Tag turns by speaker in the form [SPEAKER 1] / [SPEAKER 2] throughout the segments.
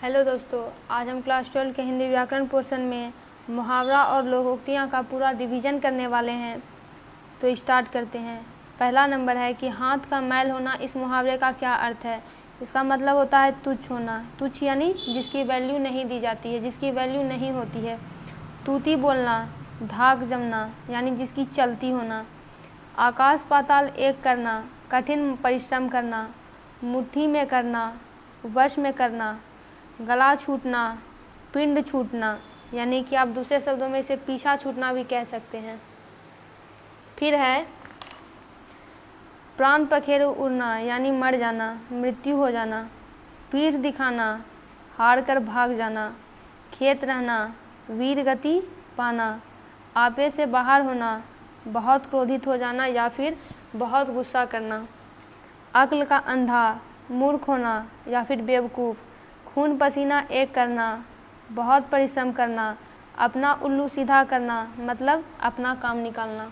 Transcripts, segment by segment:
[SPEAKER 1] Hello दोस्तों, आज हम क्लास 12 के हिंदी व्याकरण पोर्शन में मुहावरा और लोकोक्तियाँ का पूरा डिवीज़न करने वाले हैं। तो स्टार्ट करते हैं। पहला नंबर है कि हाथ का मैल होना, इस मुहावरे का क्या अर्थ है। इसका मतलब होता है तुच्छ होना। तुच्छ यानी जिसकी वैल्यू नहीं दी जाती है, जिसकी वैल्यू नहीं होती है। तूती बोलना, धाक जमना यानी जिसकी चलती होना। आकाश पाताल एक करना, कठिन परिश्रम करना। मुट्ठी में करना, वश में करना। गला छूटना, पिंड छूटना यानी कि आप दूसरे शब्दों में इसे पीछा छूटना भी कह सकते हैं। फिर है प्राण पखेरु उड़ना यानी मर जाना, मृत्यु हो जाना। पीठ दिखाना, हार कर भाग जाना। खेत रहना, वीर गति पाना। आपे से बाहर होना, बहुत क्रोधित हो जाना या फिर बहुत गुस्सा करना। अक्ल का अंधा, मूर्ख होना या फिर बेवकूफ़। खून पसीना एक करना, बहुत परिश्रम करना। अपना उल्लू सीधा करना मतलब अपना काम निकालना।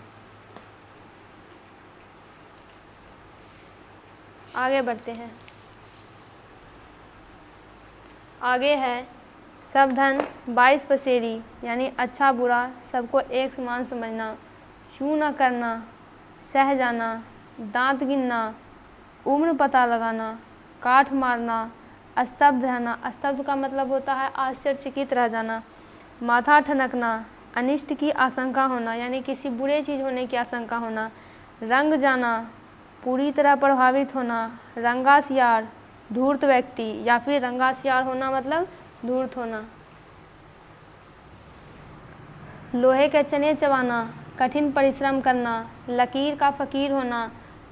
[SPEAKER 1] आगे बढ़ते हैं। आगे है सब धन 22 पसेरी यानी अच्छा बुरा सबको एक समान समझना। छू न करना, सह जाना। दांत गिनना, उम्र पता लगाना। काठ मारना, स्तब्ध रहना। स्तब्ध का मतलब होता है आश्चर्यचकित रह जाना। माथा ठनकना, अनिष्ट की आशंका होना यानी किसी बुरे चीज़ होने की आशंका होना। रंग जाना, पूरी तरह प्रभावित होना। रंगासियार, धूर्त व्यक्ति या फिर रंगासियार होना मतलब धूर्त होना। लोहे के चने चबाना, कठिन परिश्रम करना। लकीर का फ़कीर होना,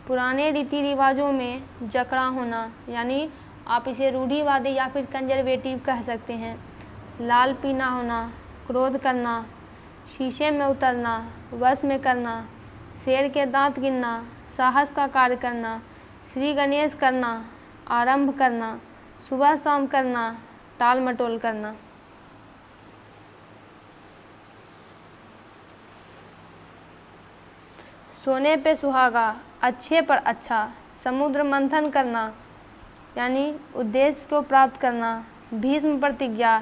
[SPEAKER 1] पुराने रीति रिवाजों में जकड़ा होना यानी आप इसे रूढ़िवादी या फिर कंजर्वेटिव कह सकते हैं। लाल पीना होना, क्रोध करना। शीशे में उतरना, वश में करना। शेर के दांत गिनना, साहस का कार्य करना। श्री गणेश करना, आरंभ करना। सुबह शाम करना, टाल मटोल करना। सोने पे सुहागा, अच्छे पर अच्छा। समुद्र मंथन करना यानी उद्देश्य को प्राप्त करना। भीष्म प्रतिज्ञा,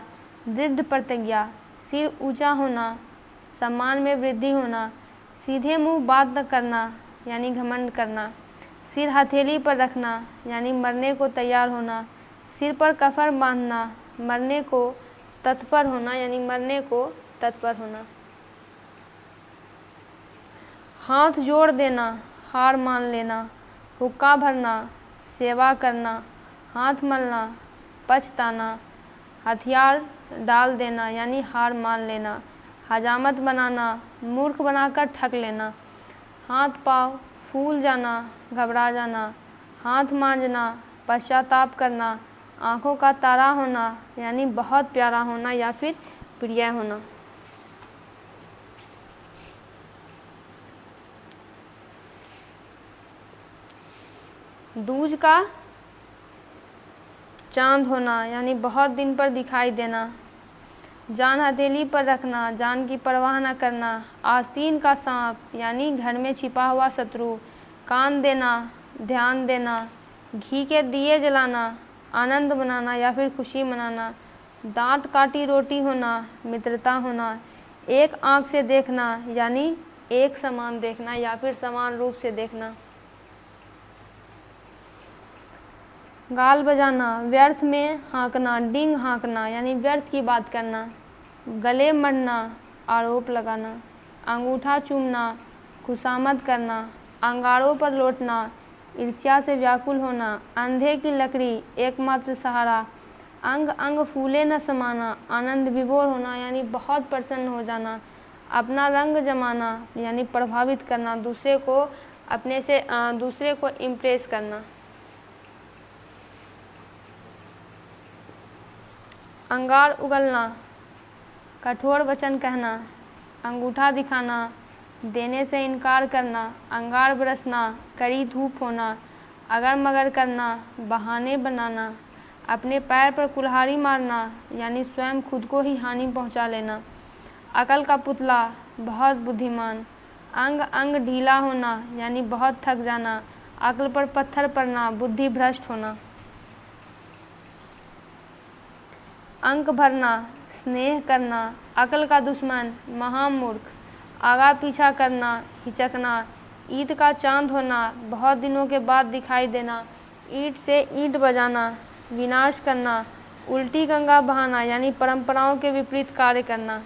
[SPEAKER 1] दृढ़ प्रतिज्ञा। सिर ऊंचा होना, सम्मान में वृद्धि होना। सीधे मुंह बात न करना यानी घमंड करना। सिर हथेली पर रखना यानी मरने को तैयार होना। सिर पर कफर बांधना, मरने को तत्पर होना यानी मरने को तत्पर होना। हाथ जोड़ देना, हार मान लेना। हुक्का भरना, सेवा करना। हाथ मलना, पछताना। हथियार डाल देना यानी हार मान लेना। हजामत बनाना, मूर्ख बनाकर ठग लेना। हाथ पाँव फूल जाना, घबरा जाना। हाथ मांजना, पश्चाताप करना। आँखों का तारा होना यानी बहुत प्यारा होना या फिर प्रिय होना। दूज का चांद होना यानी बहुत दिन पर दिखाई देना। जान हथेली पर रखना, जान की परवाह न करना। आस्तीन का सांप यानी घर में छिपा हुआ शत्रु। कान देना, ध्यान देना। घी के दिए जलाना, आनंद मनाना या फिर खुशी मनाना। दांत काटी रोटी होना, मित्रता होना। एक आँख से देखना यानी एक समान देखना या फिर समान रूप से देखना। गाल बजाना, व्यर्थ में हाँकना, डिंग हाँकना यानी व्यर्थ की बात करना। गले मरना, आरोप लगाना। अंगूठा चूमना, खुशामद करना। अंगारों पर लौटना, ईर्ष्या से व्याकुल होना। अंधे की लकड़ी, एकमात्र सहारा। अंग अंग फूले न समाना, आनंद विभोर होना यानी बहुत प्रसन्न हो जाना। अपना रंग जमाना यानी प्रभावित करना, दूसरे को अपने से दूसरे को इम्प्रेस करना। अंगार उगलना, कठोर वचन कहना। अंगूठा दिखाना, देने से इनकार करना। अंगार बरसना, कड़ी धूप होना। अगर मगर करना, बहाने बनाना। अपने पैर पर कुल्हाड़ी मारना यानी स्वयं खुद को ही हानि पहुंचा लेना। अकल का पुतला, बहुत बुद्धिमान। अंग अंग ढीला होना यानी बहुत थक जाना। अक्ल पर पत्थर पड़ना, बुद्धि भ्रष्ट होना। अंक भरना, स्नेह करना, अक्ल का दुश्मन, महामूर्ख, आगा पीछा करना, हिचकना, ईद का चांद होना, बहुत दिनों के बाद दिखाई देना, ईंट से ईंट बजाना, विनाश करना, उल्टी गंगा बहाना यानी परंपराओं के विपरीत कार्य करना।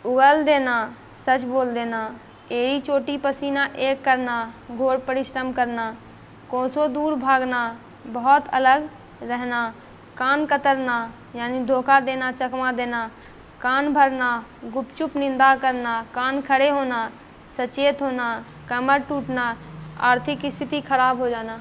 [SPEAKER 1] उगल देना, सच बोल देना, एड़ी चोटी पसीना एक करना, घोर परिश्रम करना, कोसों दूर भागना, बहुत अलग रहना, कान कतरना यानी धोखा देना, चकमा देना, कान भरना, गुपचुप निंदा करना, कान खड़े होना, सचेत होना, कमर टूटना, आर्थिक स्थिति खराब हो जाना।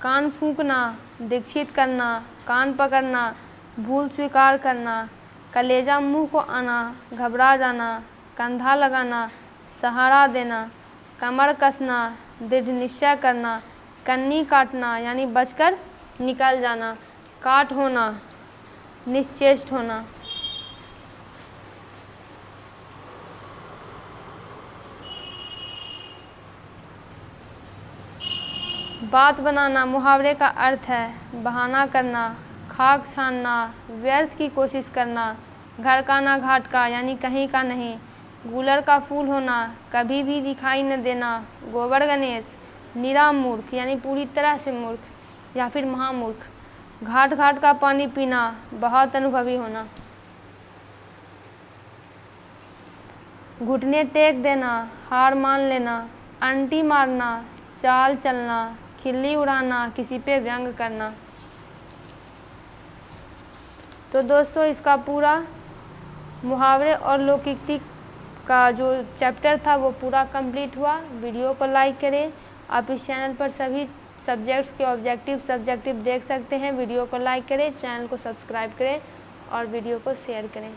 [SPEAKER 1] कान फूंकना, दीक्षित करना, कान पकड़ना, भूल स्वीकार करना, कलेजा मुंह को आना, घबरा जाना, कंधा लगाना, सहारा देना, कमर कसना, दृढ़ निश्चय करना, कन्नी काटना यानी बचकर निकल जाना, काट होना, निश्चेष्ट होना। बात बनाना मुहावरे का अर्थ है बहाना करना, खाक छानना, व्यर्थ की कोशिश करना, घर का ना घाट का यानी कहीं का नहीं, गूलर का फूल होना, कभी भी दिखाई न देना, गोबर गणेश, निरा मूर्ख यानी पूरी तरह से मूर्ख या फिर महामूर्ख, घाट घाट का पानी पीना, बहुत अनुभवी होना। घुटने टेक देना, हार मान लेना, अंटी मारना, चाल चलना, खिल्ली उड़ाना, किसी पे व्यंग करना। तो दोस्तों इसका पूरा मुहावरे और लोकोक्ति का जो चैप्टर था वो पूरा कंप्लीट हुआ। वीडियो को लाइक करें। आप इस चैनल पर सभी सब्जेक्ट्स के ऑब्जेक्टिव देख सकते हैं। वीडियो को लाइक करें, चैनल को सब्सक्राइब करें और वीडियो को शेयर करें।